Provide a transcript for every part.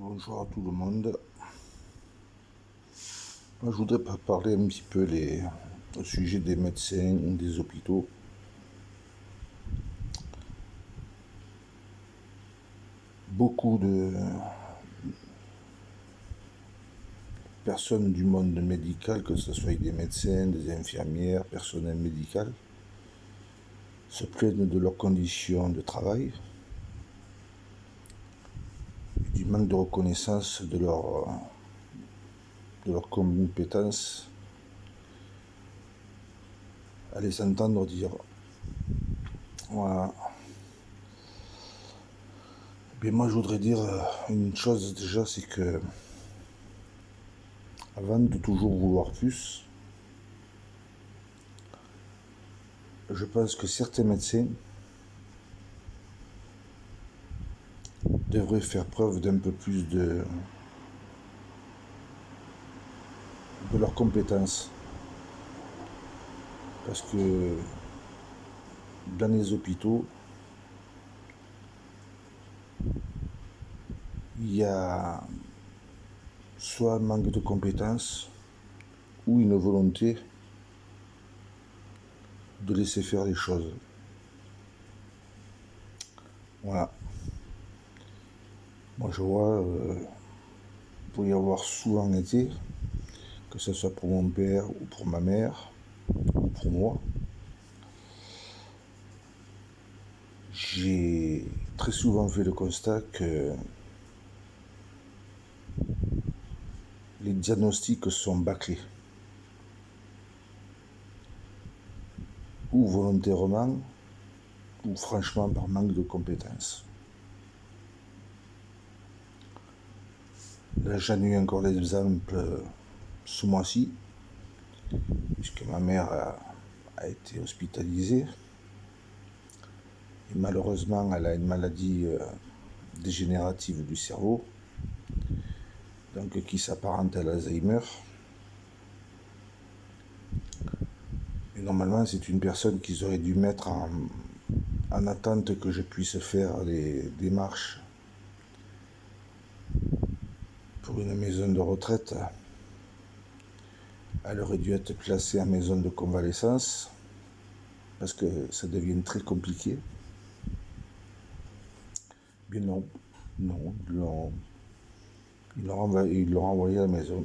Bonjour à tout le monde. Moi, je voudrais parler un petit peu au sujet des médecins, des hôpitaux. Beaucoup de personnes du monde médical, que ce soit des médecins, des infirmières, personnel médical, se plaignent de leurs conditions de travail et du manque de reconnaissance de leurs compétences à les entendre dire. Voilà. Mais moi, je voudrais dire une chose déjà, c'est que avant de toujours vouloir plus, je pense que certains médecins devraient faire preuve d'un peu plus de leurs compétences. Parce que dans les hôpitaux, il y a soit un manque de compétences ou une volonté de laisser faire les choses. Voilà. Moi, je vois, pour y avoir souvent été, que ce soit pour mon père ou pour ma mère, ou pour moi, j'ai très souvent fait le constat que les diagnostics sont bâclés. Ou volontairement, ou franchement par manque de compétences. Là, j'en ai eu encore l'exemple ce mois-ci, puisque ma mère a été hospitalisée. Et malheureusement, elle a une maladie dégénérative du cerveau, donc qui s'apparente à l'Alzheimer. Et normalement, c'est une personne qu'ils auraient dû mettre en attente que je puisse faire les démarches pour une maison de retraite. Elle aurait dû être placée en maison de convalescence, parce que ça devient très compliqué. Mais non, ils l'ont envoyé à la maison.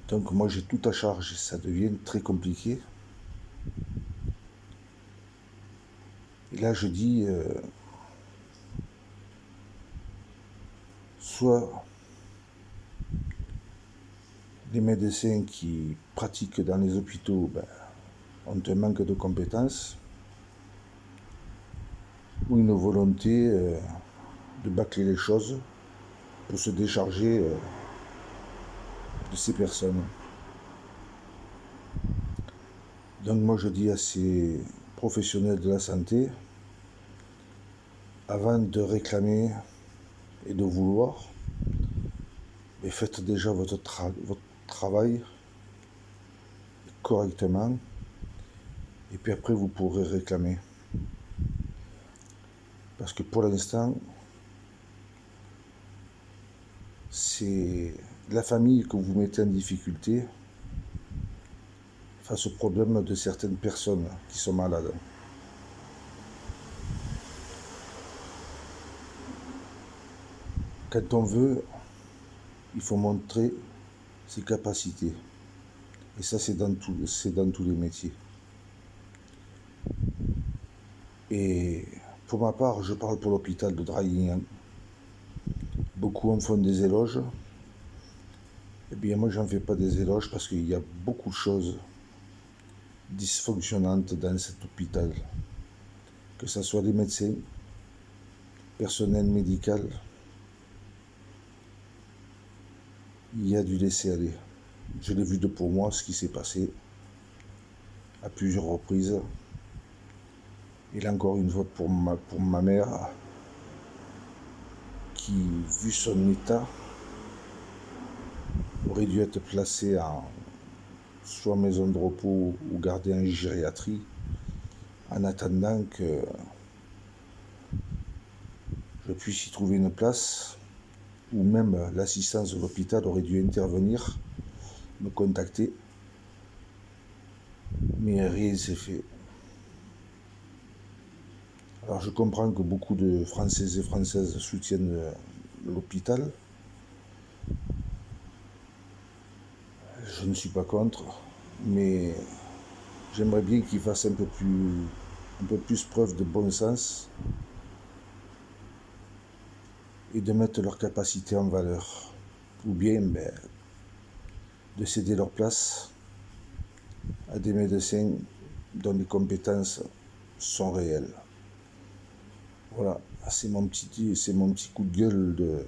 Donc moi j'ai tout à charge, ça devient très compliqué. Et là je dis, soit les médecins qui pratiquent dans les hôpitaux ont un manque de compétences, ou une volonté de bâcler les choses pour se décharger de ces personnes. Donc moi je dis à ces professionnels de la santé, avant de réclamer et de vouloir, mais faites déjà votre travail correctement, et puis après vous pourrez réclamer. Parce que pour l'instant, c'est la famille que vous mettez en difficulté face au problème de certaines personnes qui sont malades. Quand on veut, il faut montrer ses capacités. Et ça, c'est dans tous les métiers. Et pour ma part, je parle pour l'hôpital de Draguignan. Beaucoup en font des éloges. Eh bien, moi, j'en fais pas des éloges parce qu'il y a beaucoup de choses dysfonctionnantes dans cet hôpital. Que ce soit les médecins, personnel médical, il y a du laisser-aller. Je l'ai vu de pour moi, ce qui s'est passé à plusieurs reprises. Et là, encore une fois, pour ma mère, qui, vu son état, aurait dû être placée en soit maison de repos ou gardée en gériatrie, en attendant que je puisse y trouver une place, ou même l'assistance de l'hôpital aurait dû intervenir, me contacter, mais rien ne s'est fait. Alors je comprends que beaucoup de Français et Françaises soutiennent l'hôpital. Je ne suis pas contre, mais j'aimerais bien qu'ils fassent un peu plus preuve de bon sens et de mettre leurs capacités en valeur. Ou bien de céder leur place à des médecins dont les compétences sont réelles. Voilà, c'est mon petit coup de gueule de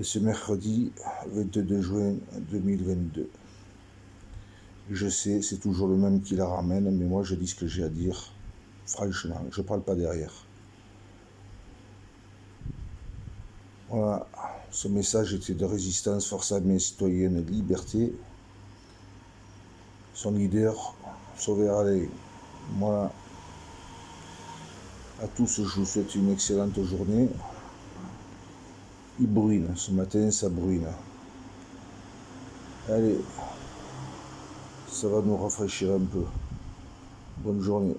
ce mercredi 22 juin 2022. Je sais, c'est toujours le même qui la ramène, mais moi je dis ce que j'ai à dire. Franchement, je parle pas derrière. Voilà, ce message était de résistance, force armée citoyenne, liberté. Son leader, Sauver Alain. Voilà. À tous, je vous souhaite une excellente journée. Il bruine, ce matin ça bruine. Allez, ça va nous rafraîchir un peu. Bonne journée.